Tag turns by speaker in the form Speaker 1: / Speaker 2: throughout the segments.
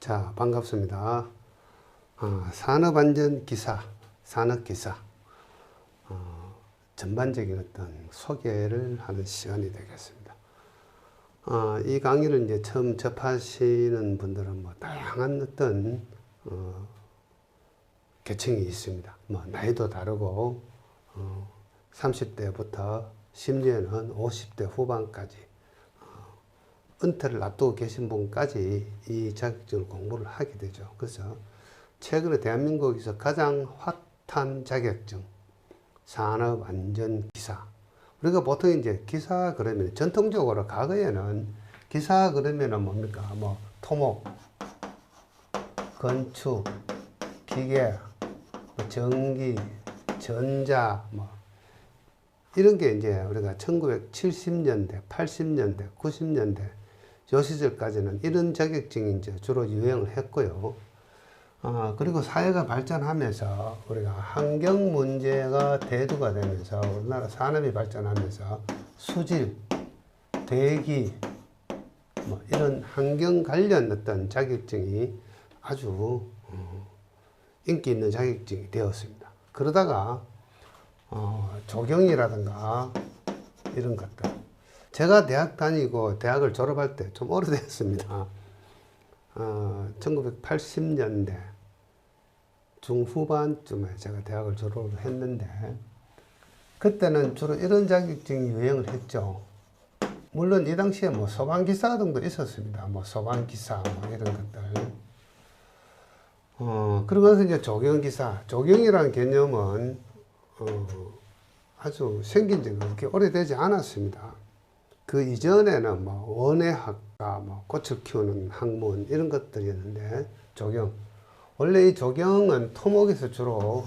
Speaker 1: 자, 반갑습니다. 산업안전기사, 산업기사 전반적인 어떤 소개를 하는 시간이 되겠습니다. 이 강의를 이제 처음 접하시는 분들은 뭐 다양한 어떤 계층이 있습니다. 뭐 나이도 다르고 30대부터 심지어는 50대 후반까지 은퇴를 앞두고 계신 분까지 이 자격증을 공부를 하게 되죠. 그래서 최근에 대한민국에서 가장 핫한 자격증, 산업안전기사. 우리가 보통 이제 기사 그러면 전통적으로 과거에는 기사 그러면은 뭡니까? 뭐 토목, 건축, 기계, 전기, 전자, 뭐 이런 게 이제 우리가 1970년대, 80년대, 90년대 요 시절까지는 이런 자격증이 이제 주로 유행을 했고요. 그리고 사회가 발전하면서 우리가 환경 문제가 대두가 되면서 우리나라 산업이 발전하면서 수질, 대기, 뭐 이런 환경 관련 어떤 자격증이 아주 인기 있는 자격증이 되었습니다. 그러다가 조경이라든가 이런 것들. 제가 대학 다니고 대학을 졸업할 때 좀 오래됐습니다. 1980년대 중후반쯤에 제가 대학을 졸업을 했는데 그때는 주로 이런 자격증이 유행을 했죠. 물론 이 당시에 뭐 소방기사 등도 있었습니다. 뭐 소방기사 뭐 이런 것들. 그러고 나서 이제 조경기사. 조경이라는 개념은 아주 생긴 지가 그렇게 오래되지 않았습니다. 그 이전에는 뭐 원예학과, 뭐 꽃을 키우는 학문 이런 것들이었는데 조경. 원래 이 조경은 토목에서 주로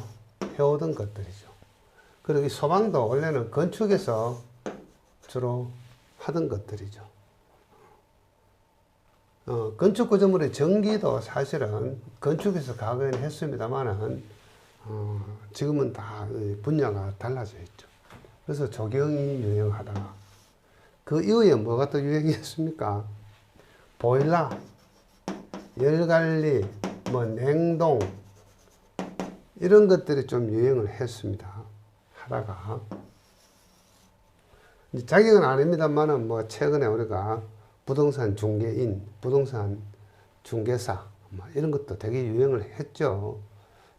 Speaker 1: 해오던 것들이죠. 그리고 이 소방도 원래는 건축에서 주로 하던 것들이죠. 건축 구조물의 전기도 사실은 건축에서 과거에는 했습니다만은 지금은 다 분야가 달라져 있죠. 그래서 조경이 유행하다가 그 이후에 뭐가 또 유행했습니까? 보일러, 열관리, 뭐 냉동 이런 것들이 좀 유행을 했습니다. 하다가 자격은 아닙니다만은 뭐 최근에 우리가 부동산 중개인, 부동산 중개사 뭐 이런 것도 되게 유행을 했죠.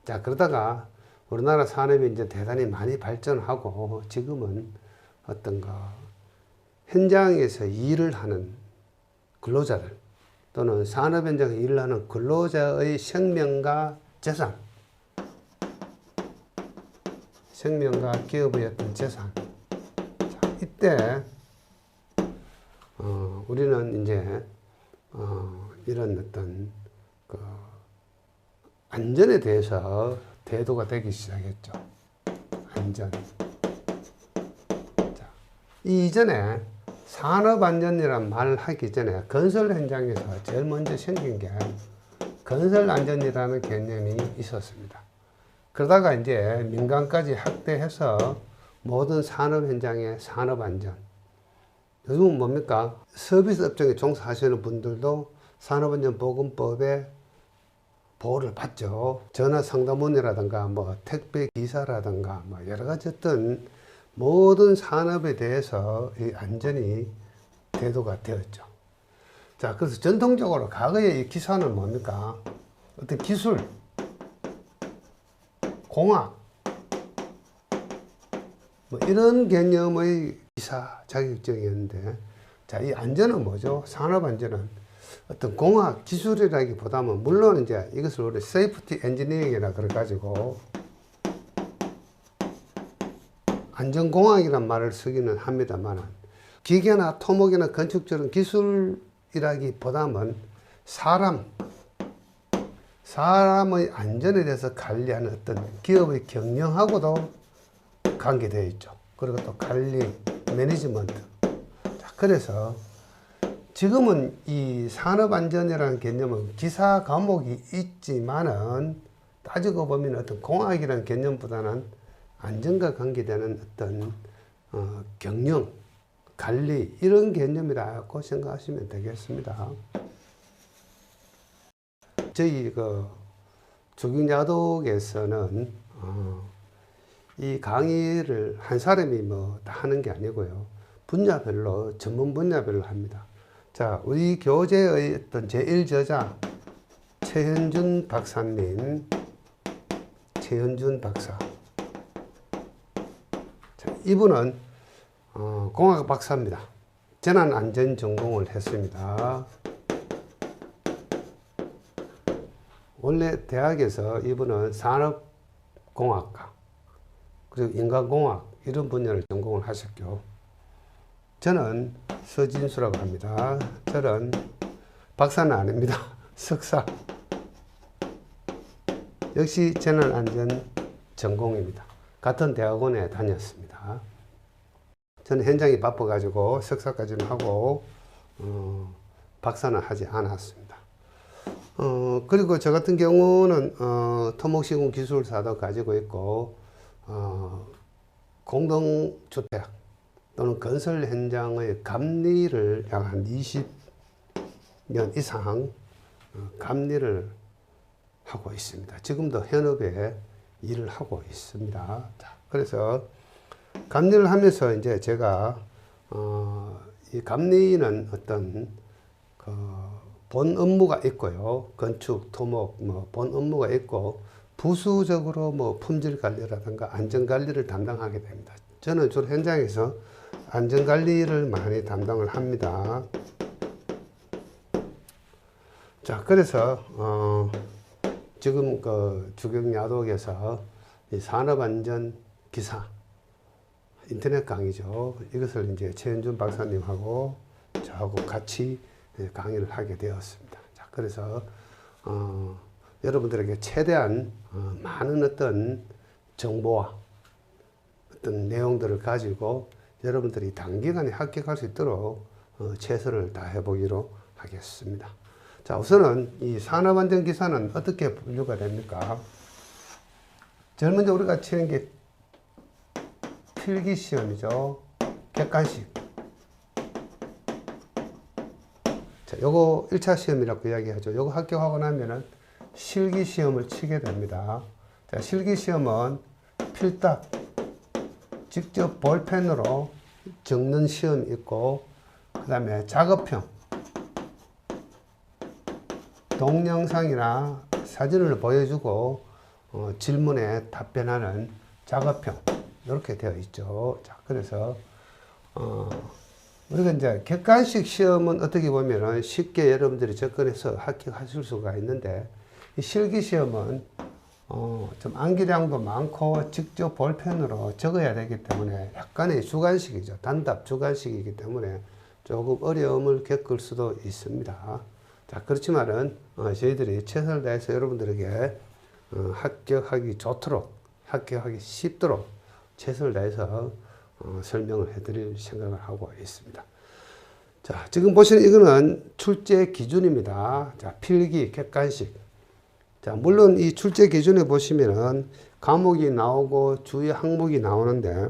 Speaker 1: 자, 그러다가 우리나라 산업이 이제 대단히 많이 발전하고 지금은 어떤 현장에서 일을 하는 근로자들 또는 산업 현장에서 일을 하는 근로자의 생명과 재산, 생명과 기업의 어떤 재산. 자, 이때 우리는 이제 이런 어떤 안전에 대해서 대두가 되기 시작했죠. 안전. 자, 이전에 산업안전이란 말을 하기 전에 건설 현장에서 제일 먼저 생긴 게 건설안전이라는 개념이 있었습니다. 그러다가 이제 민간까지 확대해서 모든 산업 현장의 산업안전. 요즘은 뭡니까? 서비스 업종에 종사하시는 분들도 산업안전보건법에 보호를 받죠. 전화상담원이라든가 뭐 택배기사라든가 뭐 여러 가지 어떤 모든 산업에 대해서 이 안전이 대두가 되었죠. 자, 그래서 전통적으로 과거의 이 기사는 뭡니까? 어떤 기술, 공학, 뭐 이런 개념의 기사 자격증이었는데, 자, 이 안전은 뭐죠? 산업 안전은 어떤 공학 기술이라기보다는 물론 이제 이것을 우리 세이프티 엔지니어링이라 그래가지고 안전공학이란 말을 쓰기는 합니다만 기계나 토목이나 건축처럼 기술이라기보다는 사람의 안전에 대해서 관리하는 어떤 기업의 경영하고도 관계되어 있죠. 그리고 또 관리, 매니지먼트. 자, 그래서 지금은 이 산업안전이라는 개념은 기사 과목이 있지만은 따지고 보면 어떤 공학이라는 개념보다는 안전과 관계되는 어떤 경영, 관리 이런 개념이라고 생각하시면 되겠습니다. 저희 그 조경야독에서는 이 강의를 한 사람이 뭐 다 하는 게 아니고요. 분야별로, 전문 분야별로 합니다. 자, 우리 교재의 어떤 제1저자, 최현준 박사님, 최현준 박사. 자, 이분은, 공학 박사입니다. 재난안전 전공을 했습니다. 원래 대학에서 이분은 산업공학과, 그리고 인간공학, 이런 분야를 전공을 하셨고, 저는 서진수라고 합니다. 저는 박사는 아닙니다. 석사. 역시 재난안전 전공입니다. 같은 대학원에 다녔습니다. 저는 현장이 바빠가지고 석사까지는 하고, 박사는 하지 않았습니다. 그리고 저 같은 경우는, 토목시공 기술사도 가지고 있고, 공동주택 또는 건설 현장의 감리를 약 한 20년 이상 감리를 하고 있습니다. 지금도 현업에 일을 하고 있습니다. 자, 그래서 감리를 하면서 이제 제가 이 감리는 어떤 본 업무가 있고요. 건축, 토목 본 업무가 있고 부수적으로 품질 관리라든가 안전 관리를 담당하게 됩니다. 저는 주로 현장에서 안전 관리를 많이 담당을 합니다. 자, 그래서 지금 그 주경야독에서 이 산업안전 기사 인터넷 강의죠. 이것을 이제 최현준 박사님하고 저하고 같이 강의를 하게 되었습니다. 자, 그래서 여러분들에게 최대한 많은 어떤 정보와 어떤 내용들을 가지고 여러분들이 단기간에 합격할 수 있도록 최선을 다해 보기로 하겠습니다. 자, 우선은 이 산업안전기사는 어떻게 분류가 됩니까? 제일 먼저 우리가 치는 게 필기시험이죠. 객관식. 자, 요거 1차 시험이라고 이야기하죠. 요거 합격하고 나면은 실기시험을 치게 됩니다. 자, 실기시험은 필답, 직접 볼펜으로 적는 시험이 있고, 그 다음에 작업형, 동영상이나 사진을 보여주고 질문에 답변하는 작업형, 이렇게 되어 있죠. 자, 그래서 우리가 이제 객관식 시험은 어떻게 보면은 쉽게 여러분들이 접근해서 합격하실 수가 있는데, 이 실기시험은 좀 암기량도 많고 직접 볼펜으로 적어야 되기 때문에 약간의 주관식이죠. 단답 주관식이기 때문에 조금 어려움을 겪을 수도 있습니다. 자, 그렇지만은 저희들이 최선을 다해서 여러분들에게 합격하기 좋도록, 합격하기 쉽도록 최선을 다해서 설명을 해드릴 생각을 하고 있습니다. 자, 지금 보시는 이거는 출제 기준입니다. 자, 필기, 객관식. 자, 물론 이 출제 기준에 보시면은 과목이 나오고 주요 항목이 나오는데,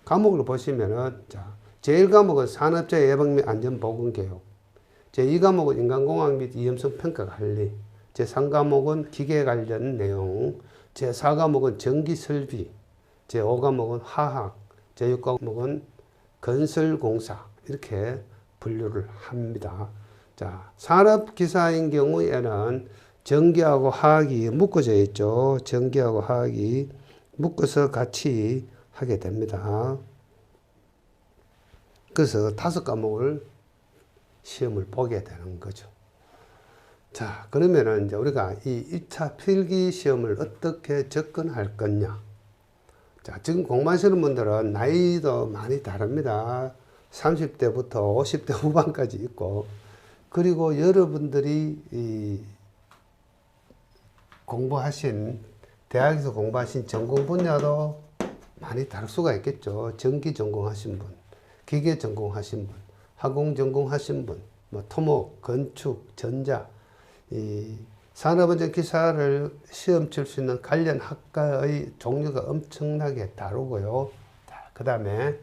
Speaker 1: 과목을 보시면은, 자, 제1과목은 산업재해 예방 및 안전보건교육, 제2과목은 인간공학 및 위험성 평가 관리, 제3과목은 기계 관련 내용, 제4과목은 전기설비, 제5과목은 화학, 제6과목은 건설공사, 이렇게 분류를 합니다. 자, 산업기사인 경우에는 전기하고 화학이 묶어져 있죠. 전기하고 화학이 묶어서 같이 하게 됩니다. 그래서 5과목을 시험을 보게 되는 거죠. 자, 그러면은 이제 우리가 이 2차 필기 시험을 어떻게 접근할 거냐. 자, 지금 공부하시는 분들은 나이도 많이 다릅니다. 30대부터 50대 후반까지 있고, 그리고 여러분들이 이 공부하신, 대학에서 공부하신 전공 분야도 많이 다를 수가 있겠죠. 전기 전공하신 분, 기계 전공하신 분, 화공 전공하신 분, 토목, 건축, 전자, 이 산업안전 기사를 시험 칠 수 있는 관련 학과의 종류가 엄청나게 다르고요. 그 다음에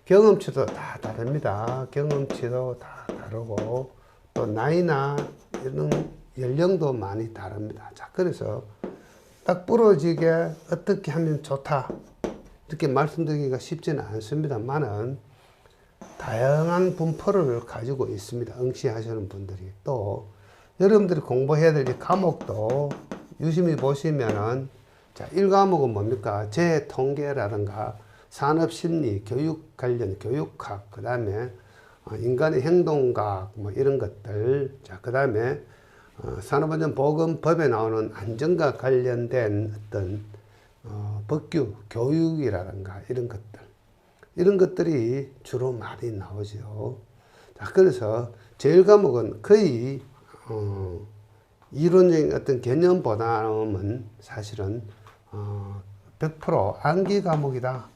Speaker 1: 경험치도 다 다릅니다. 경험치도 다 다르고, 또 나이나 이런 연령도 많이 다릅니다. 자, 그래서 딱 부러지게 어떻게 하면 좋다 이렇게 말씀드리기가 쉽지는 않습니다만은 다양한 분포를 가지고 있습니다. 응시하시는 분들이. 또 여러분들이 공부해야 될 이 과목도 유심히 보시면은, 자, 1과목은 뭡니까? 재통계라든가 산업심리, 교육 관련 교육학, 그 다음에 인간의 행동과학 뭐 이런 것들, 자, 그 다음에 산업안전보건법에 나오는 안전과 관련된 어떤 법규, 교육이라든가 이런 것들이 주로 많이 나오죠. 자, 그래서 제1과목은 거의 이론적인 어떤 개념보다는 사실은 100% 암기 과목이다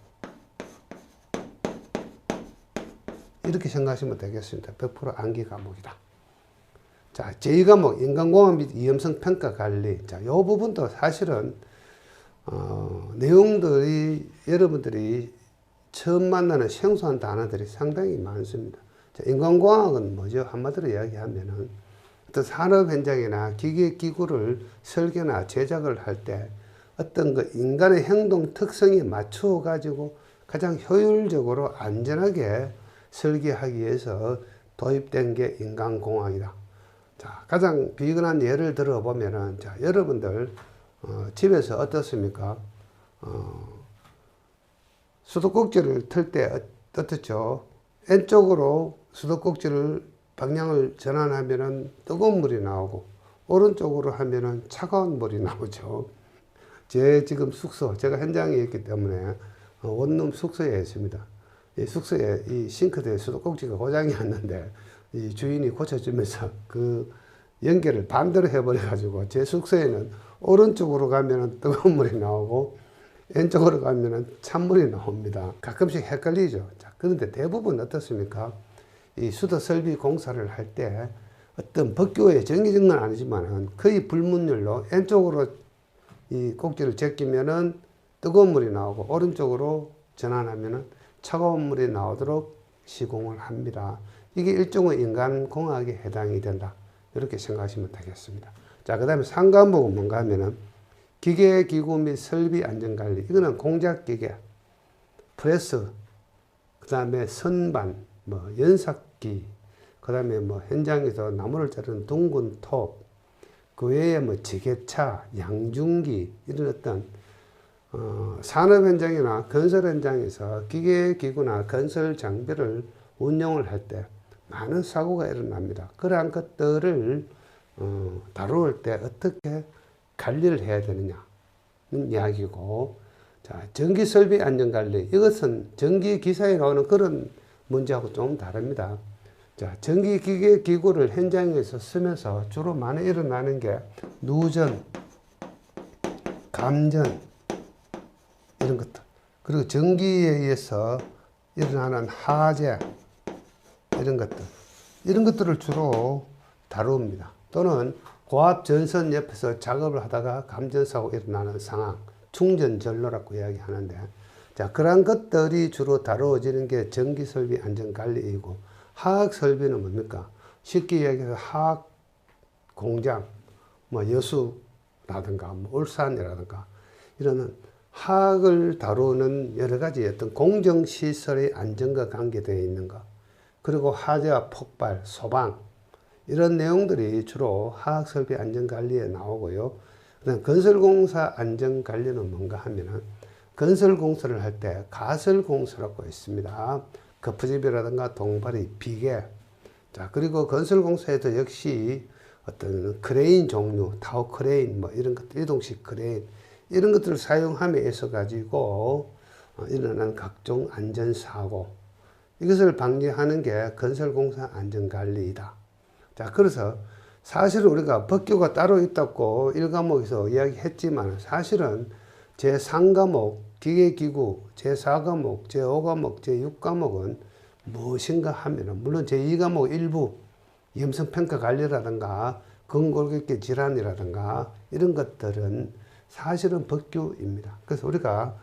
Speaker 1: 이렇게 생각하시면 되겠습니다. 100% 암기 과목이다. 자, 제2과목 인간공학 및 위험성 평가 관리. 자, 이 부분도 사실은 내용들이 여러분들이 처음 만나는 생소한 단어들이 상당히 많습니다. 자, 인간공학은 뭐죠? 한마디로 이야기하면은 어떤 산업 현장이나 기계 기구를 설계나 제작을 할 때 어떤 그 인간의 행동 특성에 맞추어 가지고 가장 효율적으로 안전하게 설계하기 위해서 도입된 게 인간공학이다. 자, 가장 비근한 예를 들어보면은, 자, 여러분들, 집에서 어떻습니까? 수도꼭지를 틀 때 어떻죠? 왼쪽으로 수도꼭지를 방향을 전환하면은 뜨거운 물이 나오고, 오른쪽으로 하면은 차가운 물이 나오죠. 제 지금 숙소, 제가 현장에 있기 때문에 원룸 숙소에 있습니다. 이 숙소에 이 싱크대에 수도꼭지가 고장이 났는데 이 주인이 고쳐주면서 그 연결을 반대로 해버려가지고 제 숙소에는 오른쪽으로 가면은 뜨거운 물이 나오고 왼쪽으로 가면은 찬물이 나옵니다. 가끔씩 헷갈리죠. 자, 그런데 대부분 어떻습니까? 이 수도 설비 공사를 할 때 어떤 법규에 정해진 건 아니지만 거의 불문율로 왼쪽으로 이 꼭지를 제끼면은 뜨거운 물이 나오고 오른쪽으로 전환하면은 차가운 물이 나오도록 시공을 합니다. 이게 일종의 인간공학에 해당이 된다. 이렇게 생각하시면 되겠습니다. 자, 그 다음에 3과목은 뭔가 하면은 기계, 기구 및 설비 안전관리. 이거는 공작기계, 프레스, 그 다음에 선반, 뭐 연삭기, 그 다음에 뭐 현장에서 나무를 자르는 둥근 톱, 그 외에 뭐 지게차, 양중기, 이런 어떤 산업 현장이나 건설 현장에서 기계, 기구나 건설 장비를 운영을 할 때 많은 사고가 일어납니다. 그러한 것들을 다룰 때 어떻게 관리를 해야 되느냐는 이야기고, 자, 전기 설비 안전 관리. 이것은 전기 기사에 나오는 그런 문제하고 좀 다릅니다. 자, 전기 기계 기구를 현장에서 쓰면서 주로 많이 일어나는 게 누전, 감전, 이런 것들. 그리고 전기에 의해서 일어나는 화재, 이런 것들을 주로 다룹니다. 또는 고압 전선 옆에서 작업을 하다가 감전사고 일어나는 상황, 충전 전로라고 이야기하는데, 자, 그러한 것들이 주로 다루어지는 게 전기 설비 안전 관리이고, 화학 설비는 뭡니까? 쉽게 이야기해서 화학 공장, 뭐 여수라든가 뭐 울산이라든가 이런 화학을 다루는 여러 가지 어떤 공정시설의 안전과 관계되어 있는 것, 그리고 화재와 폭발, 소방, 이런 내용들이 주로 화학설비 안전관리에 나오고요. 그다음 건설공사 안전관리는 뭔가 하면은 건설공사를 할 때 가설공사라고 있습니다. 거푸집이라든가 동발이, 비계. 자, 그리고 건설공사에도 역시 어떤 크레인 종류, 타워 크레인, 뭐 이런 것들, 이동식 크레인, 이런 것들을 사용함에 있어 가지고 일어나는 각종 안전사고, 이것을 방지하는 게 건설공사 안전관리이다. 자, 그래서 사실 우리가 법규가 따로 있다고 1과목에서 이야기했지만 사실은 제3과목 기계기구, 제4과목, 제5과목, 제6과목은 무엇인가 하면은, 물론 제2과목 일부 위험성평가관리라든가 근골격계 질환이라든가 이런 것들은 사실은 법규입니다. 그래서 우리가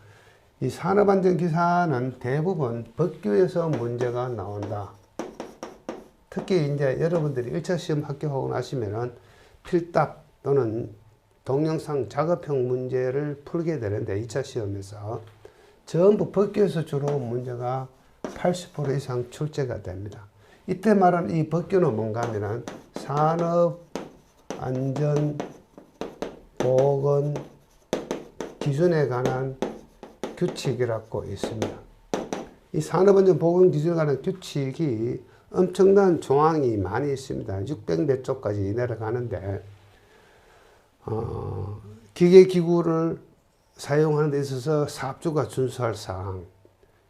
Speaker 1: 이 산업안전기사는 대부분 법규에서 문제가 나온다. 특히 이제 여러분들이 1차 시험 합격하고 나시면은 필답 또는 동영상 작업형 문제를 풀게 되는데 2차 시험에서 전부 법규에서 주로 문제가 80% 이상 출제가 됩니다. 이때 말하는 이 법규는 뭔가 하면 산업안전보건 기준에 관한 규칙이라고 있습니다. 이 산업안전보건 기준에 관한 규칙이 엄청난 조항이 많이 있습니다. 600몇 조까지 내려가는데 기계기구를 사용하는 데 있어서 사업주가 준수할 사항,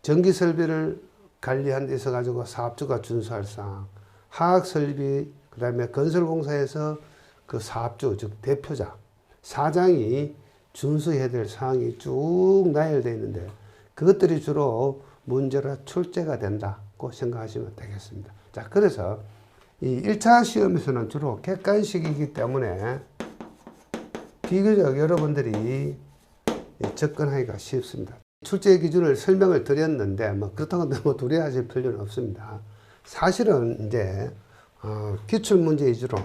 Speaker 1: 전기설비를 관리하는 데 있어 가지고 사업주가 준수할 사항, 화학설비, 그 다음에 건설공사에서 그 사업주, 즉 대표자, 사장이 준수해야 될 사항이 쭉 나열되어 있는데 그것들이 주로 문제로 출제가 된다고 생각하시면 되겠습니다. 자, 그래서 이 1차 시험에서는 주로 객관식이기 때문에 비교적 여러분들이 접근하기가 쉽습니다. 출제 기준을 설명을 드렸는데 뭐 그렇다고 너무 두려워하실 필요는 없습니다. 사실은 이제 기출문제 위주로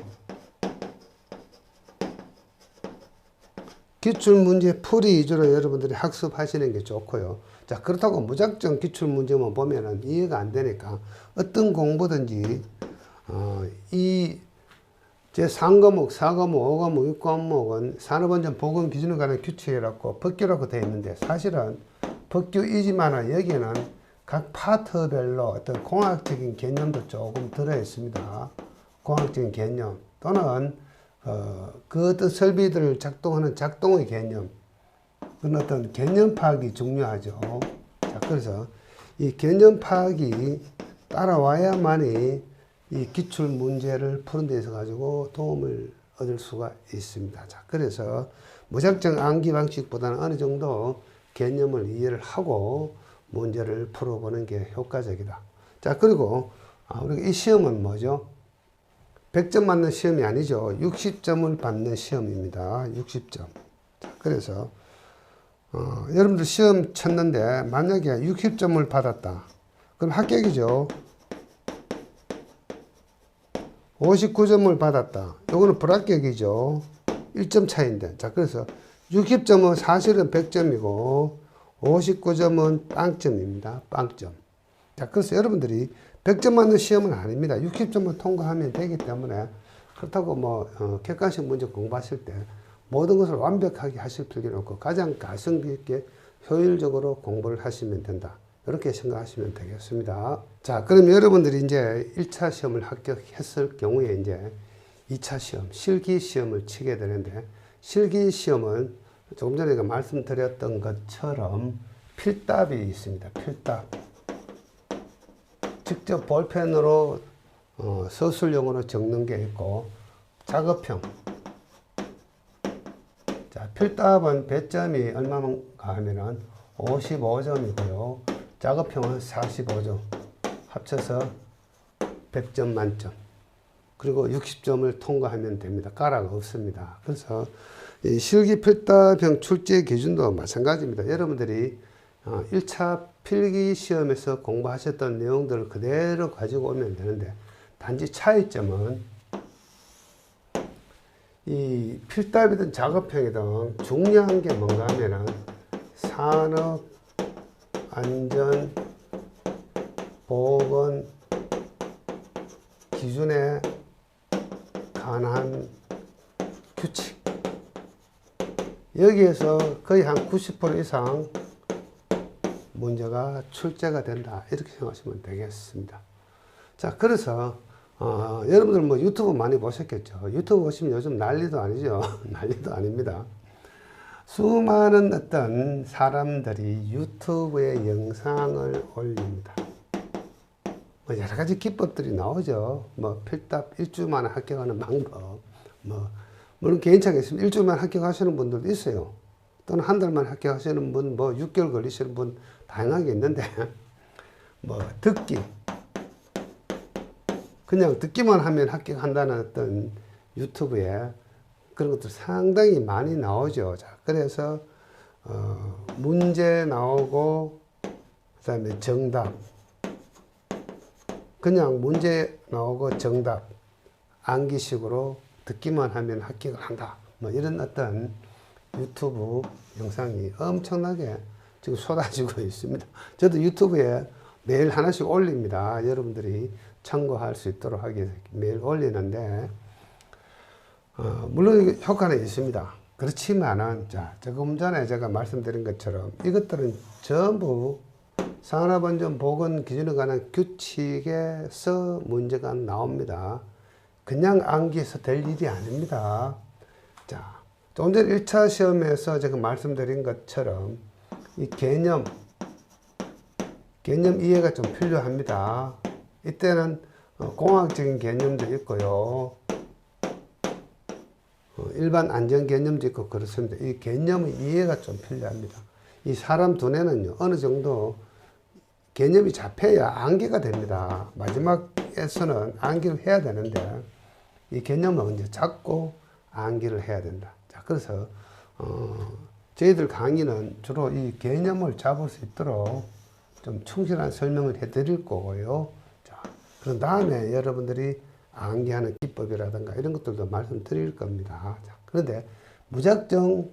Speaker 1: 기출문제 풀이 위주로 여러분들이 학습하시는 게 좋고요. 자, 그렇다고 무작정 기출문제만 보면은 이해가 안 되니까 어떤 공부든지 이 제 3과목, 4과목, 5과목, 6과목은 산업안전보건 기준에 관한 규칙이라고 법규라고 되어 있는데 사실은 법규이지만 여기에는 각 파트별로 어떤 공학적인 개념도 조금 들어 있습니다. 공학적인 개념 또는 그 어떤 설비들을 작동하는 작동의 개념, 그런 어떤 개념 파악이 중요하죠. 자, 그래서 이 개념 파악이 따라와야만이 이 기출 문제를 푸는 데 있어 가지고 도움을 얻을 수가 있습니다. 자, 그래서 무작정 암기 방식보다는 어느 정도 개념을 이해를 하고 문제를 풀어보는 게 효과적이다. 자, 그리고 우리가 이 시험은 뭐죠? 100점 맞는 시험이 아니죠. 60점을 받는 시험입니다. 60점. 자, 그래서 여러분들 시험 쳤는데 만약에 60점을 받았다. 그럼 합격이죠. 59점을 받았다. 요거는 불합격이죠. 1점 차이인데. 자, 그래서 60점은 사실은 100점이고 59점은 빵점입니다. 빵점. 자, 그래서 여러분들이 100점 맞는 시험은 아닙니다. 60점만 통과하면 되기 때문에 그렇다고 뭐 객관식 문제 공부하실 때 모든 것을 완벽하게 하실 필요는 없고 가장 가성비 있게 효율적으로 공부를 하시면 된다. 이렇게 생각하시면 되겠습니다. 자, 그럼 여러분들이 이제 1차 시험을 합격했을 경우에 이제 2차 시험, 실기 시험을 치게 되는데 실기 시험은 조금 전에 말씀드렸던 것처럼 필답이 있습니다. 필답. 직접 볼펜으로 서술용으로 적는 게 있고 작업형. 자, 필답은 배점이 얼마인가 하면은 55점이고요. 작업형은 45점. 합쳐서 100점 만점. 그리고 60점을 통과하면 됩니다. 가라가 없습니다. 그래서 이 실기 필답형 출제 기준도 마찬가지입니다. 여러분들이 1차 필기 시험에서 공부하셨던 내용들을 그대로 가지고 오면 되는데 단지 차이점은 이 필답이든 작업형이든 중요한 게 뭔가 하면은 산업 안전 보건 기준에 관한 규칙, 여기에서 거의 한 90% 이상 문제가 출제가 된다, 이렇게 생각하시면 되겠습니다. 자, 그래서 여러분들 뭐 유튜브 많이 보셨겠죠. 유튜브 보시면 요즘 난리도 아니죠. 난리도 아닙니다. 수많은 어떤 사람들이 유튜브에 영상을 올립니다. 뭐 여러 가지 기법들이 나오죠. 뭐 필답 1주 만에 합격하는 방법, 뭐 물론 개인차가 있습니다. 1주만 합격하시는 분들도 있어요. 또는 한 달만 합격하시는 분, 뭐 6개월 걸리시는 분 다양하게 있는데 뭐 듣기, 그냥 듣기만 하면 합격한다는 어떤 유튜브에 그런 것들 상당히 많이 나오죠. 자, 그래서 문제 나오고 그 다음에 정답, 그냥 문제 나오고 정답 암기식으로 듣기만 하면 합격을 한다. 뭐 이런 어떤 유튜브 영상이 엄청나게 지금 쏟아지고 있습니다. 저도 유튜브에 매일 하나씩 올립니다. 여러분들이 참고할 수 있도록 하기 위해서 매일 올리는데, 물론 효과는 있습니다. 그렇지만은, 자, 조금 전에 제가 말씀드린 것처럼 이것들은 전부 산업안전보건 기준에 관한 규칙에서 문제가 나옵니다. 그냥 암기해서 될 일이 아닙니다. 자, 조금 전 1차 시험에서 제가 말씀드린 것처럼 이 개념 이해가 좀 필요합니다. 이때는 공학적인 개념도 있고요. 일반 안전 개념도 있고 그렇습니다. 이 개념의 이해가 좀 필요합니다. 이 사람 두뇌는요, 어느 정도 개념이 잡혀야 암기가 됩니다. 마지막에서는 암기를 해야 되는데, 이 개념을 이제 잡고 암기를 해야 된다. 자, 그래서, 저희들 강의는 주로 이 개념을 잡을 수 있도록 좀 충실한 설명을 해 드릴 거고요. 자, 그런 다음에 여러분들이 암기하는 기법이라든가 이런 것들도 말씀드릴 겁니다. 자, 그런데 무작정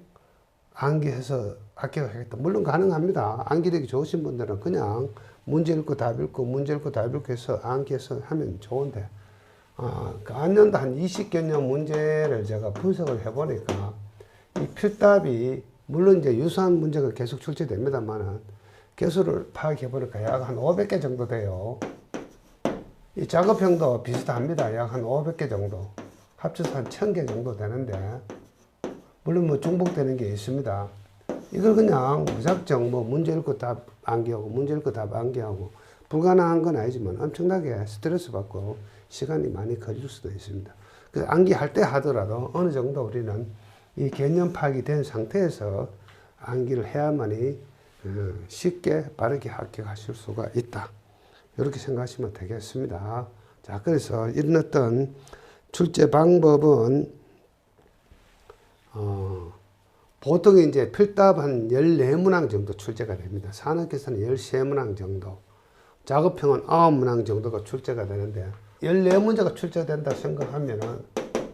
Speaker 1: 암기해서 합격을 하겠다. 물론 가능합니다. 암기력이 좋으신 분들은 그냥 문제 읽고 답 읽고 문제 읽고 답 읽고 해서 암기해서 하면 좋은데, 그 안년도 한 20개년 문제를 제가 분석을 해보니까 이 필답이 물론 이제 유사한 문제가 계속 출제됩니다만은 개수를 파악해보니까 약 한 500개 정도 돼요. 이 작업형도 비슷합니다. 약 한 500개 정도. 합쳐서 한 1000개 정도 되는데, 물론 뭐 중복되는 게 있습니다. 이걸 그냥 무작정 뭐 문제 읽고 답 암기하고 문제 읽고 답 암기하고 불가능한 건 아니지만 엄청나게 스트레스 받고 시간이 많이 걸릴 수도 있습니다. 그래서 암기할 때 하더라도 어느 정도 우리는 이 개념 파악이 된 상태에서 암기를 해야만이 쉽게 빠르게 합격하실 수가 있다. 이렇게 생각하시면 되겠습니다. 자, 그래서 이런 어떤 출제 방법은 보통 이제 필답 한 14문항 정도 출제가 됩니다. 산업계에서는 13문항 정도, 작업형은 9문항 정도가 출제가 되는데, 14문제가 출제된다 생각하면은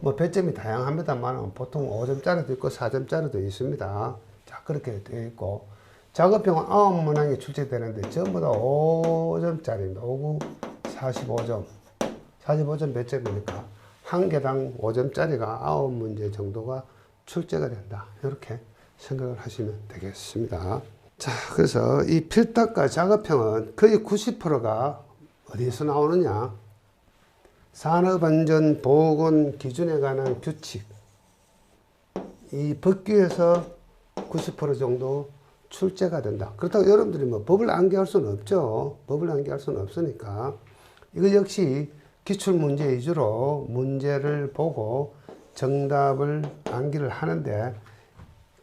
Speaker 1: 뭐 배점이 다양합니다만 보통 5점짜리도 있고 4점짜리도 있습니다. 자, 그렇게 되어 있고, 작업형은 9문항이 출제되는데 전부 다 5점짜리입니다. 5, 9, 45점. 45점 몇 점이니까 한 개당 5점짜리가 9문제 정도가 출제가 된다. 이렇게 생각을 하시면 되겠습니다. 자, 그래서 이 필답과 작업형은 거의 90%가 어디에서 나오느냐? 산업안전보건 기준에 관한 규칙. 이 법규에서 90% 정도 출제가 된다. 그렇다고 여러분들이 뭐 법을 암기할 수는 없죠. 법을 암기할 수는 없으니까. 이거 역시 기출문제 위주로 문제를 보고 정답을 암기를 하는데,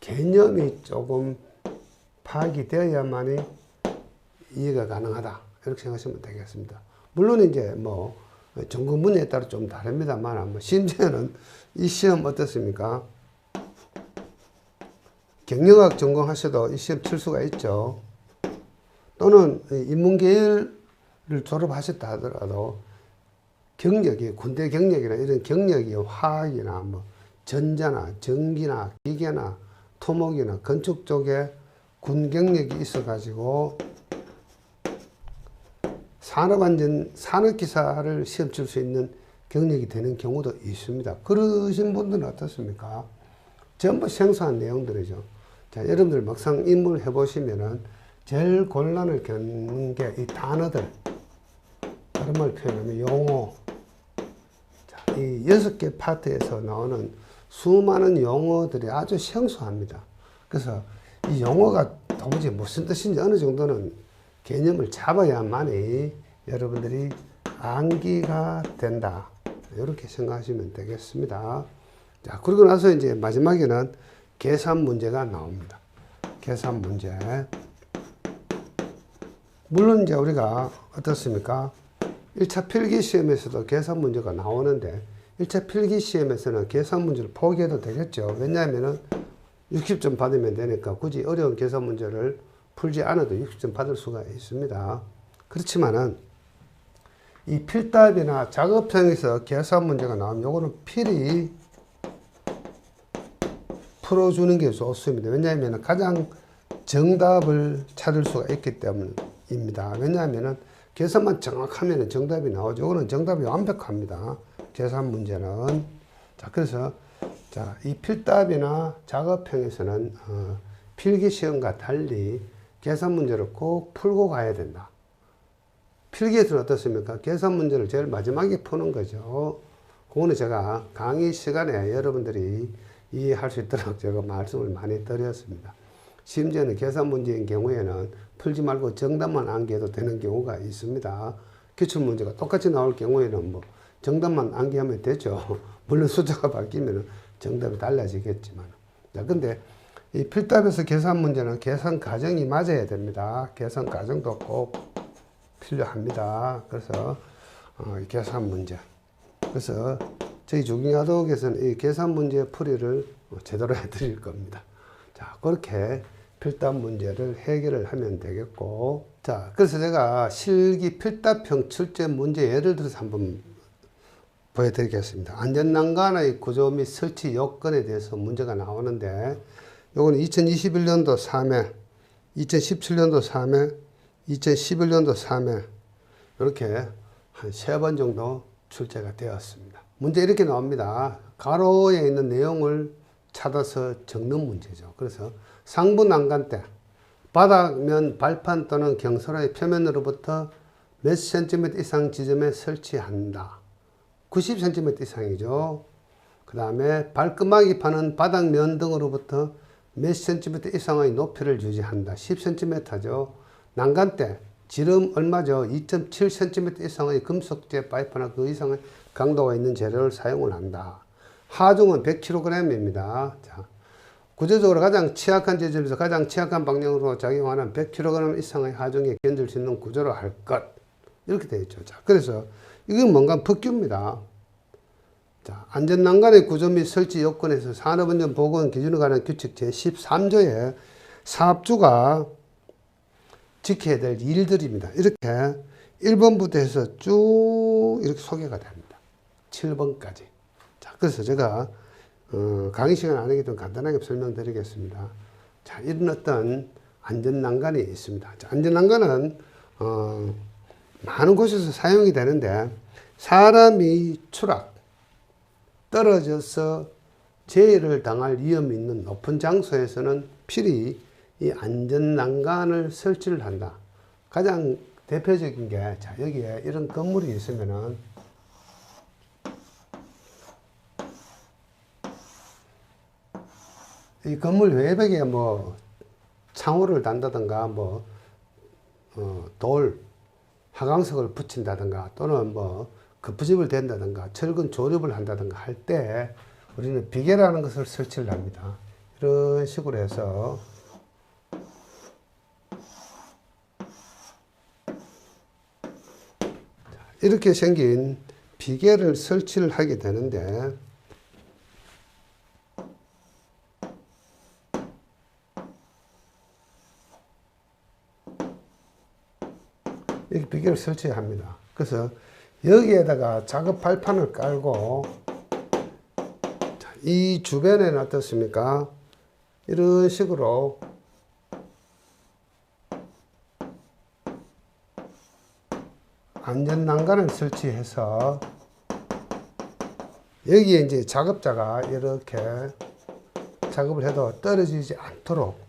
Speaker 1: 개념이 조금 파악이 되어야만이 이해가 가능하다. 이렇게 생각하시면 되겠습니다. 물론 이제 뭐 전공 분야에 따라 좀 다릅니다만, 심지어는 이 시험 어떻습니까? 경영학 전공하셔도 이 시험 칠 수가 있죠. 또는 인문계열을 졸업하셨다 하더라도 경력이, 군대 경력이나 이런 경력이 화학이나 뭐 전자나 전기나 기계나 토목이나 건축 쪽에 군 경력이 있어가지고 산업기사를 시험 칠 수 있는 경력이 되는 경우도 있습니다. 그러신 분들은 어떻습니까? 전부 생소한 내용들이죠. 자, 여러분들 막상 입문을 해보시면은 제일 곤란을 겪는 게 이 단어들, 다른 말로 표현하면 용어. 자, 이 6개 파트에서 나오는 수많은 용어들이 아주 생소합니다. 그래서 이 용어가 도무지 무슨 뜻인지 어느 정도는 개념을 잡아야만이 여러분들이 암기가 된다. 이렇게 생각하시면 되겠습니다. 자, 그러고 나서 이제 마지막에는 계산 문제가 나옵니다. 계산 문제. 물론 이제 우리가 어떻습니까? 1차 필기 시험에서도 계산 문제가 나오는데 1차 필기 시험에서는 계산 문제를 포기해도 되겠죠. 왜냐하면은 60점 받으면 되니까 굳이 어려운 계산 문제를 풀지 않아도 60점 받을 수가 있습니다. 그렇지만은 이 필답이나 작업형에서 계산 문제가 나오면 요거는 필히 풀어주는 게 좋습니다. 왜냐하면 가장 정답을 찾을 수가 있기 때문입니다. 왜냐하면 계산만 정확하면 정답이 나오죠. 이거는 정답이 완벽합니다. 계산 문제는. 자, 그래서 자, 이 필답이나 작업형에서는 필기시험과 달리 계산 문제를 꼭 풀고 가야 된다. 필기에서는 어떻습니까? 계산 문제를 제일 마지막에 푸는 거죠. 그거는 제가 강의 시간에 여러분들이 이해할 수 있도록 제가 말씀을 많이 드렸습니다. 심지어는 계산 문제인 경우에는 풀지 말고 정답만 암기해도 되는 경우가 있습니다. 기출문제가 똑같이 나올 경우에는 뭐 정답만 암기하면 되죠. 물론 숫자가 바뀌면 정답이 달라지겠지만. 자, 근데 이 필답에서 계산 문제는 계산 과정이 맞아야 됩니다. 계산 과정도 꼭 필요합니다. 그래서 계산 문제. 그래서 저희 주경야독에서는 이 계산 문제 풀이를 제대로 해드릴 겁니다. 자, 그렇게 필답 문제를 해결을 하면 되겠고. 자, 그래서 제가 실기 필답형 출제 문제 예를 들어서 한번 보여드리겠습니다. 안전난간의 구조 및 설치 요건에 대해서 문제가 나오는데, 요거는 2021년도 3회, 2017년도 3회, 2011년도 3회, 이렇게 한 3번 정도 출제가 되었습니다. 문제 이렇게 나옵니다. 가로에 있는 내용을 찾아서 적는 문제죠. 그래서 상부 난간 때 바닥면 발판 또는 경사로의 표면으로부터 몇 cm 이상 지점에 설치한다. 90cm 이상이죠. 그 다음에 발끝막이 파는 바닥면 등으로부터 몇 cm 이상의 높이를 유지한다. 10cm죠. 난간 때 지름 얼마죠? 2.7cm 이상의 금속재 파이프나 그 이상의 강도가 있는 재료를 사용을 한다. 하중은 100kg입니다. 자, 구조적으로 가장 취약한 지점에서 가장 취약한 방향으로 작용하는 100kg 이상의 하중에 견딜 수 있는 구조로 할 것. 이렇게 되어 있죠. 자, 그래서 이건 뭔가 법규입니다. 자, 안전난간의 구조 및 설치 요건에서 산업안전보건 기준에 관한 규칙 제13조에 사업주가 지켜야 될 일들입니다. 이렇게 1번부터 해서 쭉 이렇게 소개가 됩니다. 7번까지. 자, 그래서 제가 강의 시간 안에 좀 간단하게 설명드리겠습니다. 자, 이런 어떤 안전난간이 있습니다. 자, 안전난간은 많은 곳에서 사용이 되는데, 사람이 추락, 떨어져서 재해를 당할 위험이 있는 높은 장소에서는 필히 이 안전난간을 설치를 한다. 가장 대표적인 게, 자, 여기에 이런 건물이 있으면은, 이 건물 외벽에 뭐, 창호를 단다든가, 뭐, 돌, 하강석을 붙인다든가, 또는 뭐, 급부집을 댄다든가, 철근 조립을 한다든가 할 때, 우리는 비계라는 것을 설치를 합니다. 이런 식으로 해서, 이렇게 생긴 비계를 설치를 하게 되는데, 이렇게 비계를 설치합니다. 그래서 여기에다가 작업 발판을 깔고, 이 주변에는 어떻습니까? 이런 식으로 안전난간을 설치해서 여기에 이제 작업자가 이렇게 작업을 해도 떨어지지 않도록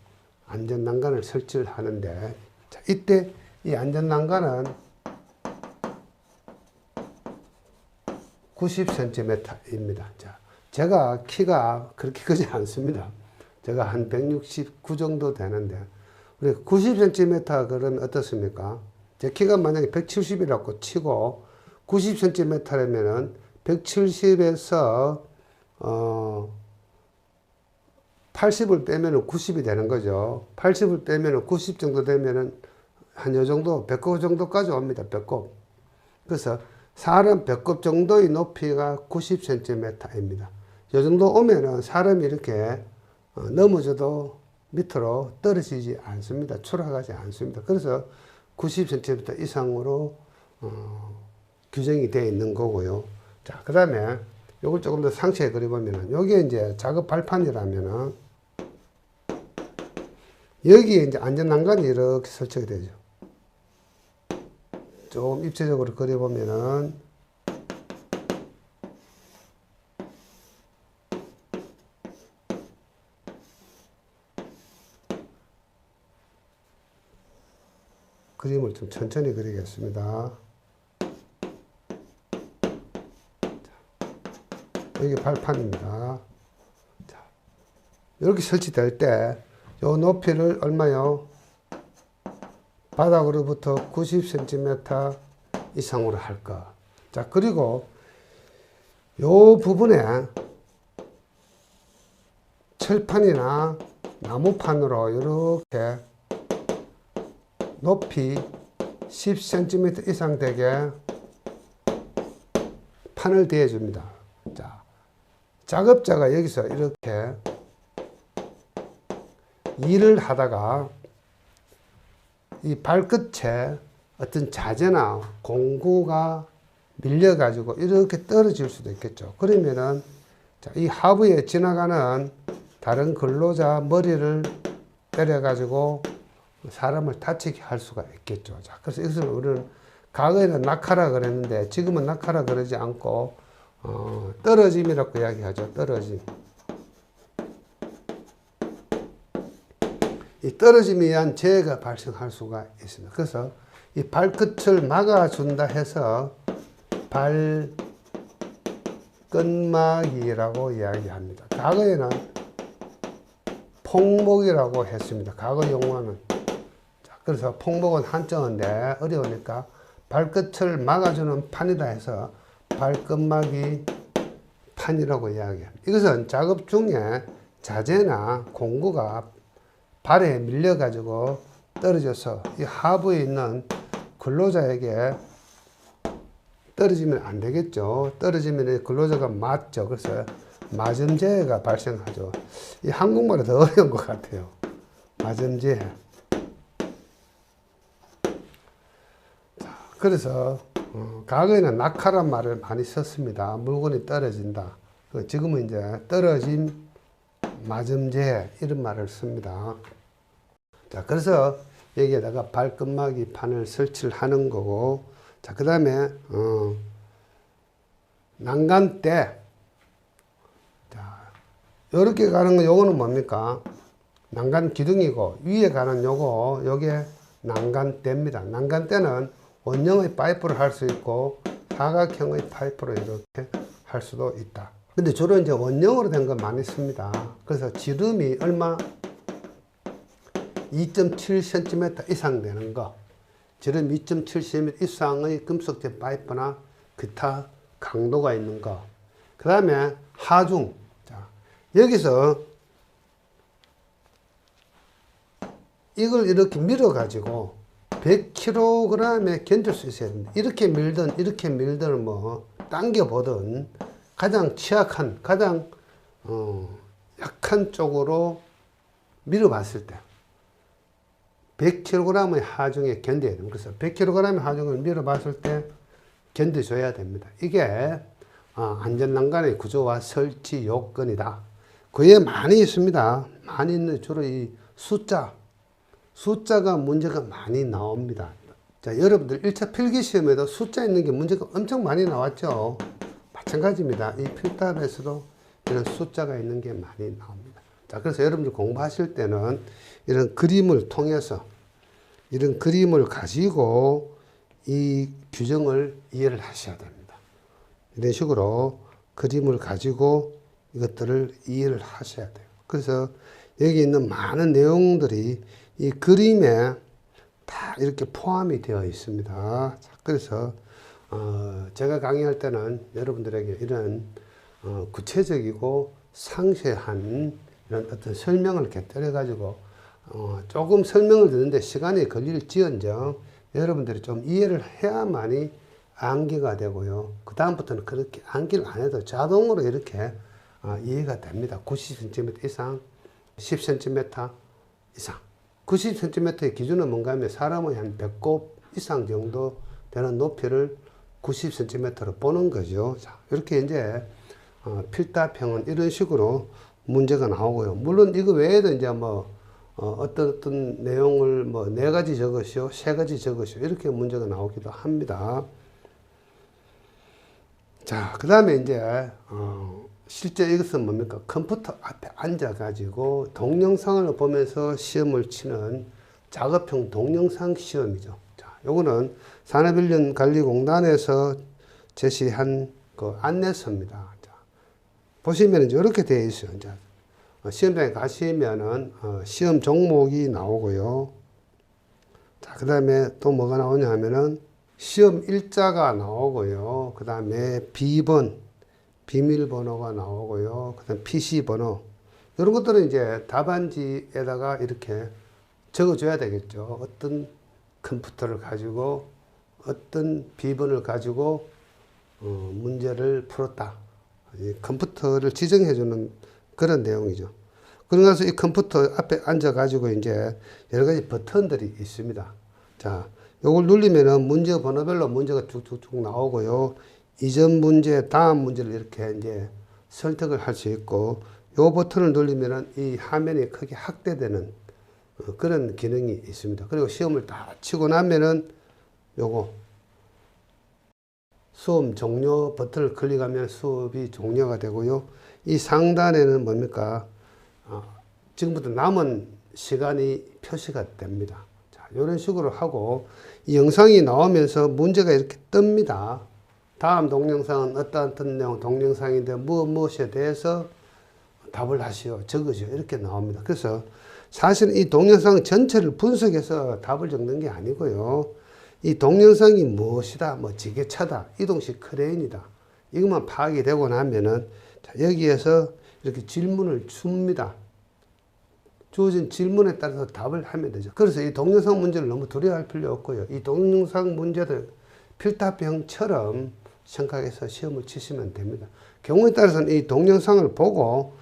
Speaker 1: 안전난간을 설치를 하는데, 자, 이때 이 안전난간은 90cm입니다. 자, 제가 키가 그렇게 크지 않습니다. 제가 한 169 정도 되는데, 우리 90cm 그러면 어떻습니까? 제 키가 만약에 170이라고 치고 90cm라면은 170에서 80을 빼면은 90이 되는 거죠. 80을 빼면은 90 정도 되면은 한 요 정도, 배꼽 정도까지 옵니다. 배꼽. 그래서 사람 배꼽 정도의 높이가 90cm입니다. 이 정도 오면은 사람이 이렇게 넘어져도 밑으로 떨어지지 않습니다. 추락하지 않습니다. 그래서 90cm 이상으로 규정이 되어 있는 거고요. 자, 그 다음에 요걸 조금 더 상세히 그려보면은, 요게 이제 작업 발판이라면은, 여기에 이제 안전난간이 이렇게 설치가 되죠. 좀 입체적으로 그려보면은 그림을 좀 천천히 그리겠습니다. 여기 발판입니다. 자, 이렇게 설치될 때, 요 높이를 얼마요? 바닥으로부터 90cm 이상으로 할 거. 자, 그리고 요 부분에 철판이나 나무판으로 이렇게 높이 10cm 이상 되게 판을 대줍니다. 자, 작업자가 여기서 이렇게 일을 하다가 이 발끝에 어떤 자재나 공구가 밀려가지고 이렇게 떨어질 수도 있겠죠. 그러면은 이 하부에 지나가는 다른 근로자 머리를 때려가지고 사람을 다치게 할 수가 있겠죠. 자, 그래서 이것을 우리는 과거에는 낙하라 그랬는데 지금은 낙하라 그러지 않고 떨어짐이라고 이야기하죠. 떨어짐. 이 떨어짐에 의한 재해가 발생할 수가 있습니다. 그래서 이 발끝을 막아준다 해서 발끝막이라고 이야기합니다. 과거에는 폭목이라고 했습니다. 과거 용어는. 자, 그래서 폭목은 한자어인데 어려우니까 발끝을 막아주는 판이다 해서 발끝막이 판이라고 이야기합니다. 이것은 작업 중에 자재나 공구가 발에 밀려가지고 떨어져서 이 하부에 있는 근로자에게 떨어지면 안 되겠죠. 떨어지면 근로자가 맞죠. 그래서 맞음 재해가 발생하죠. 이 한국말이 더 어려운 것 같아요. 맞음 재해. 그래서 과거에는 낙하란 말을 많이 썼습니다. 물건이 떨어진다. 지금은 이제 떨어짐, 맞음 재해 이런 말을 씁니다. 자, 그래서 여기에다가 발끝막이 판을 설치를 하는 거고, 자, 그 다음에 난간대. 자, 요렇게 가는 거 요거는 뭡니까? 난간 기둥이고 위에 가는 요거 요게 난간대입니다. 난간대는 원형의 파이프를 할 수 있고 사각형의 파이프로 이렇게 할 수도 있다. 근데 주로 이제 원형으로 된 거 많이 씁니다. 그래서 지름이 얼마? 2.7cm 이상 되는 거. 지름 2.7cm 이상의 금속제 파이프나 기타 강도가 있는 거. 그 다음에 하중. 자, 여기서 이걸 이렇게 밀어가지고 100kg에 견딜 수 있어야 됩니다. 이렇게 밀든 뭐 당겨보든 가장 취약한, 가장 약한 쪽으로 밀어봤을 때 100kg의 하중에 견뎌야 됩니다. 그래서 100kg의 하중을 밀어봤을 때 견뎌줘야 됩니다. 이게 안전난간의 구조와 설치 요건이다. 그에 많이 있습니다. 많이 있는 주로 이 숫자가 문제가 많이 나옵니다. 자, 여러분들 1차 필기시험에도 숫자 있는 게 문제가 엄청 많이 나왔죠. 마찬가지입니다. 이 필답에서도 이런 숫자가 있는 게 많이 나옵니다. 자, 그래서 여러분들 공부하실 때는 이런 그림을 통해서 이런 그림을 가지고 이 규정을 이해를 하셔야 됩니다. 이런 식으로 그림을 가지고 이것들을 이해를 하셔야 돼요. 그래서 여기 있는 많은 내용들이 이 그림에 다 이렇게 포함이 되어 있습니다. 그래서 제가 강의할 때는 여러분들에게 이런 구체적이고 상세한 이런 어떤 설명을 곁들여 가지고 조금 설명을 듣는데 시간이 걸릴지언정 여러분들이 좀 이해를 해야만이 암기가 되고요. 그 다음부터는 그렇게 암기를 안 해도 자동으로 이렇게 이해가 됩니다. 90cm 이상, 10cm 이상. 90cm의 기준은 뭔가 하면 사람의 한 배꼽 이상 정도 되는 높이를 90cm로 보는 거죠. 자, 이렇게 이제 필답형은 이런 식으로 문제가 나오고요. 물론 이거 외에도 이제 뭐 어떤 내용을 뭐 4가지 적으시오, 3가지 적으시오 이렇게 문제가 나오기도 합니다. 자, 그 다음에 이제 실제 이것은 뭡니까? 컴퓨터 앞에 앉아가지고 동영상을 보면서 시험을 치는 작업형 동영상 시험이죠. 자, 요거는 산업인력관리공단에서 제시한 그 안내서입니다. 자, 보시면 이제 이렇게 되어 있어요. 이제 시험장에 가시면은 시험 종목이 나오고요. 자, 그 다음에 또 뭐가 나오냐 하면은 시험 일자가 나오고요. 그 다음에 비번, 비밀번호가 나오고요. 그 다음 PC번호. 이런 것들은 이제 답안지에다가 이렇게 적어줘야 되겠죠. 어떤 컴퓨터를 가지고 어떤 비번을 가지고 문제를 풀었다. 이 컴퓨터를 지정해주는 그런 내용이죠. 그러면서 이 컴퓨터 앞에 앉아가지고 이제 여러 가지 버튼들이 있습니다. 자, 요걸 누르면은 문제 번호별로 문제가 쭉쭉쭉 나오고요. 이전 문제, 다음 문제를 이렇게 이제 선택을 할 수 있고, 요 버튼을 누르면은 이 화면이 크게 확대되는 그런 기능이 있습니다. 그리고 시험을 다 치고 나면은 요거 수업 종료 버튼을 클릭하면 수업이 종료가 되고요. 이 상단에는 뭡니까? 지금부터 남은 시간이 표시가 됩니다. 자, 이런 식으로 하고 이 영상이 나오면서 문제가 이렇게 뜹니다. 다음 동영상은 어떤 내용 동영상인데 무엇에 대해서 답을 하시오, 적으시오 이렇게 나옵니다. 그래서 사실은 이 동영상 전체를 분석해서 답을 적는 게 아니고요. 이 동영상이 무엇이다, 뭐 지게차다, 이동식 크레인이다. 이것만 파악이 되고 나면은 자, 여기에서 이렇게 질문을 줍니다. 주어진 질문에 따라서 답을 하면 되죠. 그래서 이 동영상 문제를 너무 두려워할 필요 없고요. 이 동영상 문제들 필답형처럼 생각해서 시험을 치시면 됩니다. 경우에 따라서는 이 동영상을 보고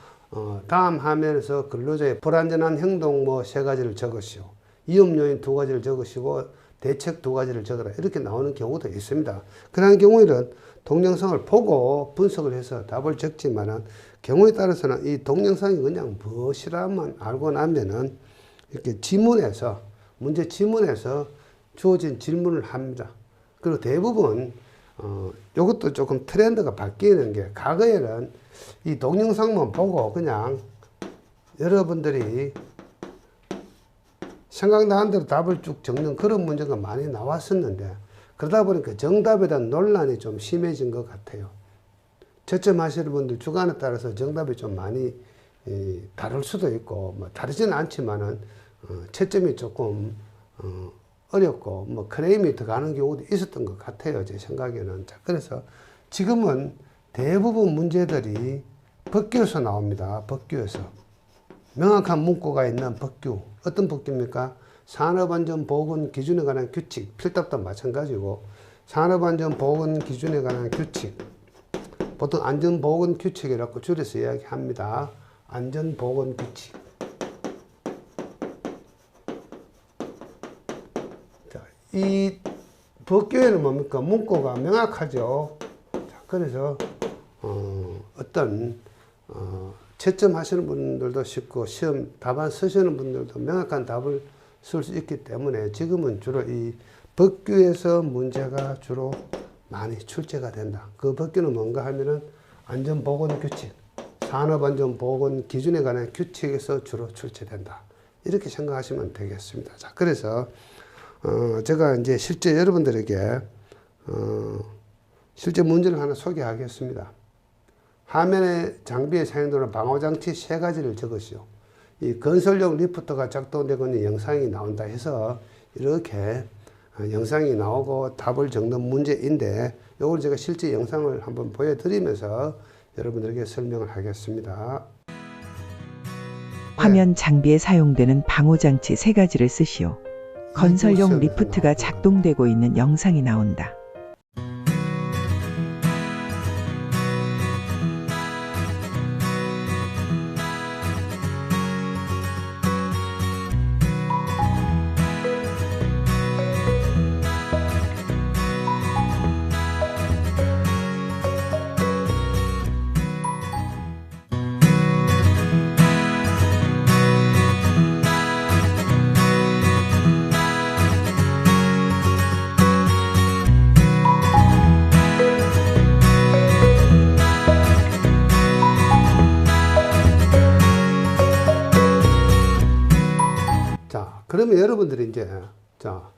Speaker 1: 다음 화면에서 근로자의 불안전한 행동 뭐 3가지를 적으시오. 위험 요인 2가지를 적으시고 대책 2가지를 적어라. 이렇게 나오는 경우도 있습니다. 그런 경우에는 동영상을 보고 분석을 해서 답을 적지만은 경우에 따라서는 이 동영상이 그냥 무엇이라만 알고 나면은 이렇게 지문에서 문제 지문에서 주어진 질문을 합니다. 그리고 대부분 이것도 조금 트렌드가 바뀌는 게 과거에는 이 동영상만 보고 그냥 여러분들이 생각나는 대로 답을 쭉 적는 그런 문제가 많이 나왔었는데 그러다 보니까 정답에 대한 논란이 좀 심해진 것 같아요. 채점하시는 분들 주관에 따라서 정답이 좀 많이 다를 수도 있고 뭐 다르지는 않지만은 채점이 조금 어렵고 뭐 크레임이 들어가는 경우도 있었던 것 같아요. 제 생각에는. 자, 그래서 지금은 대부분 문제들이 법규에서 나옵니다. 법규에서. 명확한 문구가 있는 법규. 어떤 법규입니까? 산업안전보건 기준에 관한 규칙. 필답도 마찬가지고 산업안전보건 기준에 관한 규칙. 보통 안전보건 규칙이라고 줄여서 이야기합니다. 안전보건 규칙. 자, 이 법규에는 뭡니까? 문구가 명확하죠. 자, 그래서 채점하시는 분들도 쉽고 시험 답안 쓰시는 분들도 명확한 답을 쓸 수 있기 때문에 지금은 주로 이 법규에서 문제가 주로 많이 출제가 된다. 그 법규는 뭔가 하면은 안전보건규칙, 산업안전보건 기준에 관한 규칙에서 주로 출제된다. 이렇게 생각하시면 되겠습니다. 자, 그래서 제가 이제 실제 여러분들에게 실제 문제를 하나 소개하겠습니다. 화면에 장비에 사용되는 방호장치 3가지를 적으시오. 이 건설용 리프트가 작동되고 있는 영상이 나온다 해서 이렇게 영상이 나오고 답을 적는 문제인데 이걸 제가 실제 영상을 한번 보여드리면서 여러분들에게 설명을 하겠습니다.
Speaker 2: 화면 장비에 사용되는 방호장치 3가지를 쓰시오. 건설용 리프트가 작동되고 있는 영상이 나온다.
Speaker 1: 그러면 여러분들이 이제, 자,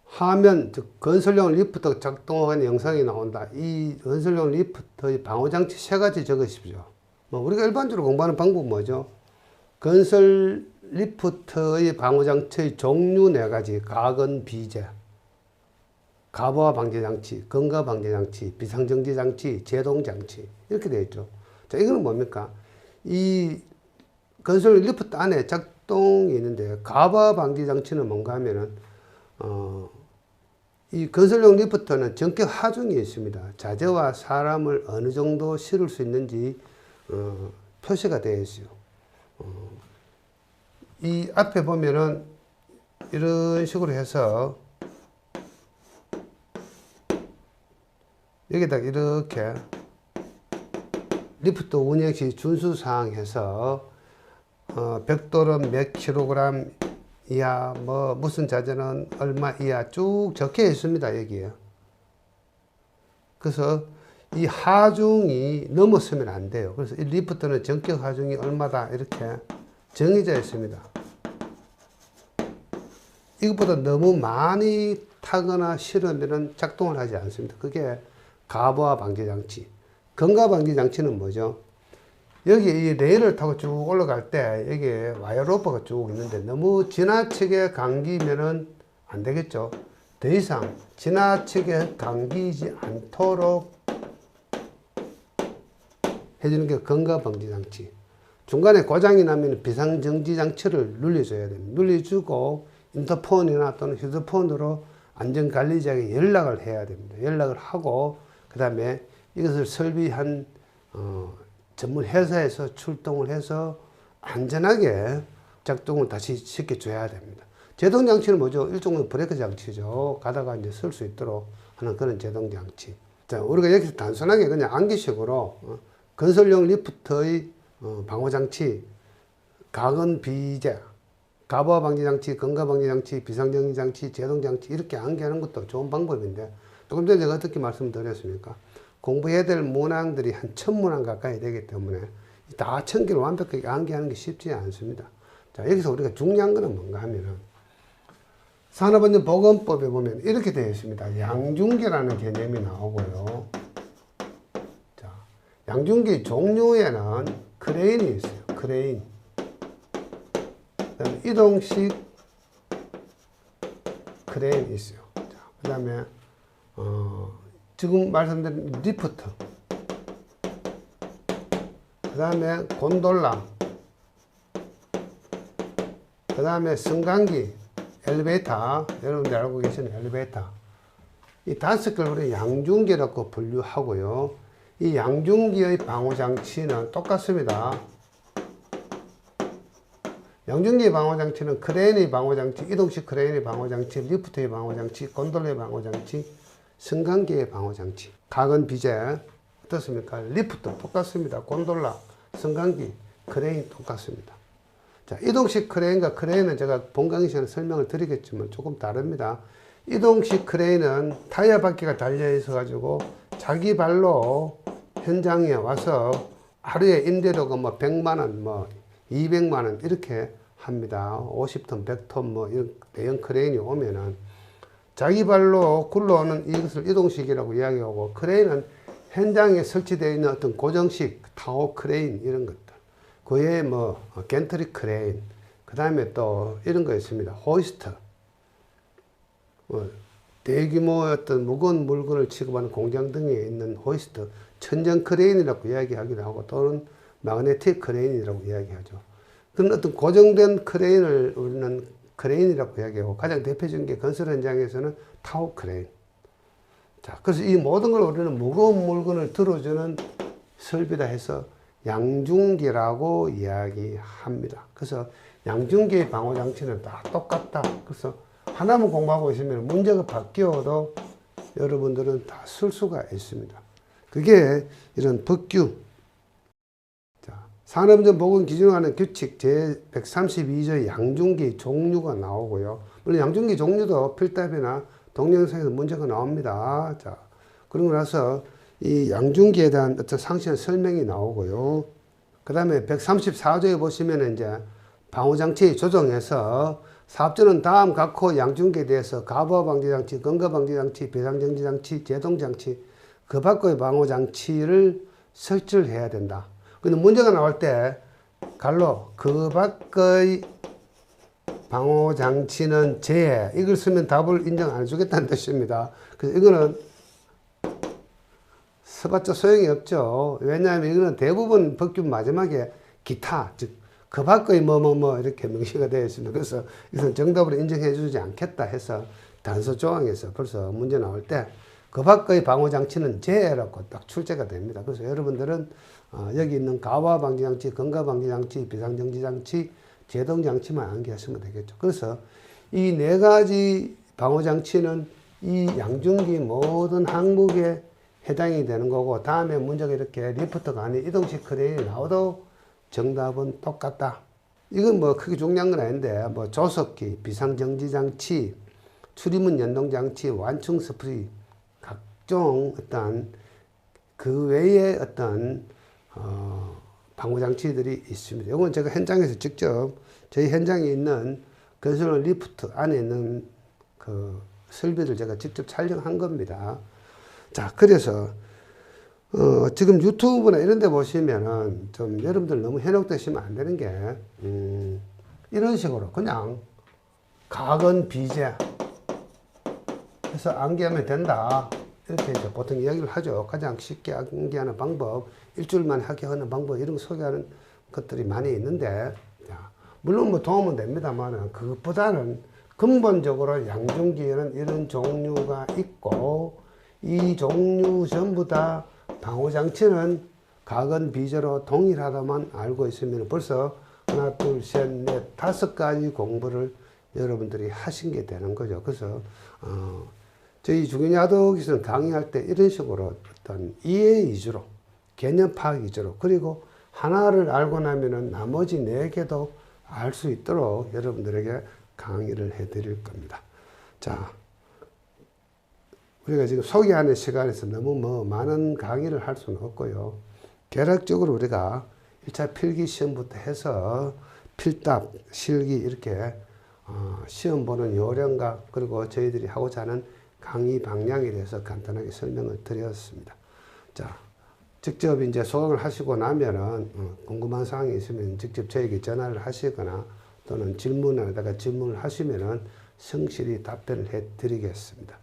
Speaker 1: 화면, 즉, 건설용 리프트 작동하는 영상이 나온다. 이 건설용 리프트의 방호장치 세 가지 적으십시오. 뭐, 우리가 일반적으로 공부하는 방법은 뭐죠? 건설 리프트의 방호장치의 종류 네 가지. 가건, 비제, 가부하 방지장치, 건가 방지장치, 비상정지장치, 제동장치. 이렇게 되어 있죠. 자, 이거는 뭡니까? 이 건설 리프트 안에 작동이 있는데, 가부하 방지장치는 뭔가 하면은, 이 건설용 리프트는 전격 하중이 있습니다. 자재와 사람을 어느 정도 실을 수 있는지 표시가 되어 있어요. 이 앞에 보면은 이런 식으로 해서 여기다 이렇게 리프트 운영 시 준수사항 해서 벽돌은 몇 킬로그램 이하, 뭐, 무슨 자재는 얼마 이하 쭉 적혀 있습니다, 여기에. 그래서 이 하중이 넘었으면 안 돼요. 그래서 이 리프트는 전격 하중이 얼마다, 이렇게 정해져 있습니다. 이것보다 너무 많이 타거나 실으면 작동을 하지 않습니다. 그게 가부하 방지장치. 건가 방지장치는 뭐죠? 여기 이 레일을 타고 쭉 올라갈 때 여기에 와이어 로퍼가 쭉 있는데 너무 지나치게 감기면은 안 되겠죠. 더 이상 지나치게 감기지 않도록 해주는 게 건가 방지 장치. 중간에 고장이 나면 비상정지 장치를 눌러줘야 됩니다. 눌러주고 인터폰이나 또는 휴대폰으로 안전관리자에게 연락을 해야 됩니다. 연락을 하고 그 다음에 이것을 설비한 전문 회사에서 출동을 해서 안전하게 작동을 다시 시켜줘야 됩니다. 제동장치는 뭐죠? 일종의 브레이크 장치죠. 가다가 이제 쓸 수 있도록 하는 그런 제동장치. 자, 우리가 여기서 단순하게 그냥 암기식으로 건설용 리프트의 방호장치, 가건 비제, 가부하 방지장치, 건가 방지장치, 비상정지장치, 제동장치 이렇게 암기하는 것도 좋은 방법인데 조금 전에 제가 어떻게 말씀드렸습니까? 공부해야 될 문항들이 한 1000문항 가까이 되기 때문에 다 1000개를 완벽하게 암기하는 게 쉽지 않습니다. 자, 여기서 우리가 중요한 거는 뭔가 하면은 산업안전보건법에 보면 이렇게 되어 있습니다. 양중기라는 개념이 나오고요. 자, 양중기 종류에는 크레인이 있어요. 크레인. 그다음에 이동식 크레인이 있어요. 자, 그다음에 지금 말씀드린 리프트, 그 다음에 곤돌라, 그 다음에 승강기, 엘리베이터, 여러분들 알고 계시는 엘리베이터. 이 5개를 우리 양중기라고 분류하고요. 이 양중기의 방호장치는 똑같습니다. 양중기의 방호장치는 크레인의 방호장치, 이동식 크레인의 방호장치, 리프트의 방호장치, 곤돌라의 방호장치, 승강기의 방호장치. 가건 비제 어떻습니까? 리프트 똑같습니다. 곤돌라, 승강기, 크레인 똑같습니다. 자, 이동식 크레인과 크레인은 제가 본 강의 시간에 설명을 드리겠지만 조금 다릅니다. 이동식 크레인은 타이어 바퀴가 달려 있어 가지고 자기 발로 현장에 와서 하루에 임대료가 뭐 100만원, 뭐 200만원 이렇게 합니다. 50톤, 100톤 뭐 이런 대형 크레인이 오면은 자기 발로 굴러오는 이것을 이동식이라고 이야기하고, 크레인은 현장에 설치되어 있는 어떤 고정식 타워 크레인 이런 것들, 그 외에 뭐 겐트리 크레인, 그 다음에 또 이런 거 있습니다. 호이스트, 대규모의 어떤 무거운 물건을 취급하는 공장 등에 있는 호이스트, 천정 크레인이라고 이야기하기도 하고 또는 마그네틱 크레인이라고 이야기하죠. 그런 어떤 고정된 크레인을 우리는 크레인이라고 이야기하고, 가장 대표적인 게 건설 현장에서는 타워 크레인. 자, 그래서 이 모든 걸 우리는 무거운 물건을 들어주는 설비다 해서 양중기라고 이야기합니다. 그래서 양중기의 방호장치는 다 똑같다. 그래서 하나만 공부하고 있으면 문제가 바뀌어도 여러분들은 다 쓸 수가 있습니다. 그게 이런 법규. 산업안전보건기준하는 규칙 제132조의 양중기 종류가 나오고요. 물론 양중기 종류도 필답이나 동영상에서 문제가 나옵니다. 자, 그러고 나서 이 양중기에 대한 어떤 상세한 설명이 나오고요. 그 다음에 134조에 보시면 이제 방호장치 조정해서 사업자는 다음 각호 양중기에 대해서 가부하 방지장치, 건강 방지장치, 비상정지장치, 제동장치, 그 밖의 방호장치를 설치를 해야 된다. 근데 문제가 나올 때 갈로 그 밖의 방호장치는 제해, 이걸 쓰면 답을 인정 안 해주겠다는 뜻입니다. 그래서 이거는 써봤자 소용이 없죠. 왜냐하면 이거는 대부분 법규 마지막에 기타, 즉 그 밖의 뭐뭐뭐 이렇게 명시가 되어 있습니다. 그래서 이것은 정답으로 인정해 주지 않겠다 해서 단서 조항에서 벌써 문제 나올 때 그 밖의 방호장치는 제해라고 딱 출제가 됩니다. 그래서 여러분들은 여기 있는 가화 방지장치, 건강 방지장치, 비상정지장치, 제동장치만 암기하시면 되겠죠. 그래서 이 네 가지 방호장치는 이 양중기 모든 항목에 해당이 되는 거고, 다음에 문제가 이렇게 리프트가 아닌 이동식 크레인이 나와도 정답은 똑같다. 이건 뭐 크게 중요한 건 아닌데, 뭐 조석기, 비상정지장치, 출입문 연동장치, 완충 스프리, 각종 어떤 그 외에 어떤 방호장치들이 있습니다. 이건 제가 현장에서 직접 저희 현장에 있는 건설용 리프트 안에 있는 그 설비를 제가 직접 촬영한 겁니다. 자, 그래서 지금 유튜브나 이런 데 보시면은 좀 여러분들 너무 현혹되시면 안 되는 게 이런 식으로 그냥 각은 비제 해서 암기하면 된다, 이렇게 이제 보통 이야기를 하죠. 가장 쉽게 암기하는 방법, 일주일만 하게 하는 방법, 이런 거 소개하는 것들이 많이 있는데, 물론 뭐 도움은 됩니다만 그것보다는 근본적으로 양중기에는 이런 종류가 있고, 이 종류 전부 다 방호장치는 각은 비제로 동일하다만 알고 있으면 벌써 하나, 둘, 셋, 넷, 5가지 공부를 여러분들이 하신 게 되는 거죠. 그래서 저희 주기야독에서는 강의할 때 이런 식으로 어떤 이해 위주로, 개념 파악 위주로, 그리고 하나를 알고 나면은 나머지 4개도 알 수 있도록 여러분들에게 강의를 해드릴 겁니다. 자, 우리가 지금 소개하는 시간에서 너무 뭐 많은 강의를 할 수는 없고요. 계략적으로 우리가 1차 필기 시험부터 해서 필답, 실기 이렇게 시험 보는 요령과 그리고 저희들이 하고자 하는 강의 방향에 대해서 간단하게 설명을 드렸습니다. 자, 직접 이제 수강을 하시고 나면은 궁금한 사항이 있으면 직접 저에게 전화를 하시거나 또는 질문에다가 질문을 하시면은 성실히 답변을 해 드리겠습니다.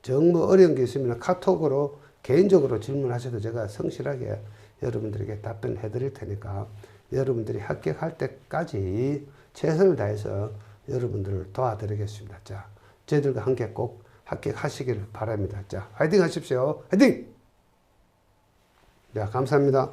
Speaker 1: 정말 어려운 게 있으면 카톡으로 개인적으로 질문하셔도 제가 성실하게 여러분들에게 답변을 해 드릴 테니까 여러분들이 합격할 때까지 최선을 다해서 여러분들을 도와드리겠습니다. 자, 저희들과 함께 꼭 합격하시기를 바랍니다. 자, 화이팅 하십시오. 화이팅! 자, 감사합니다.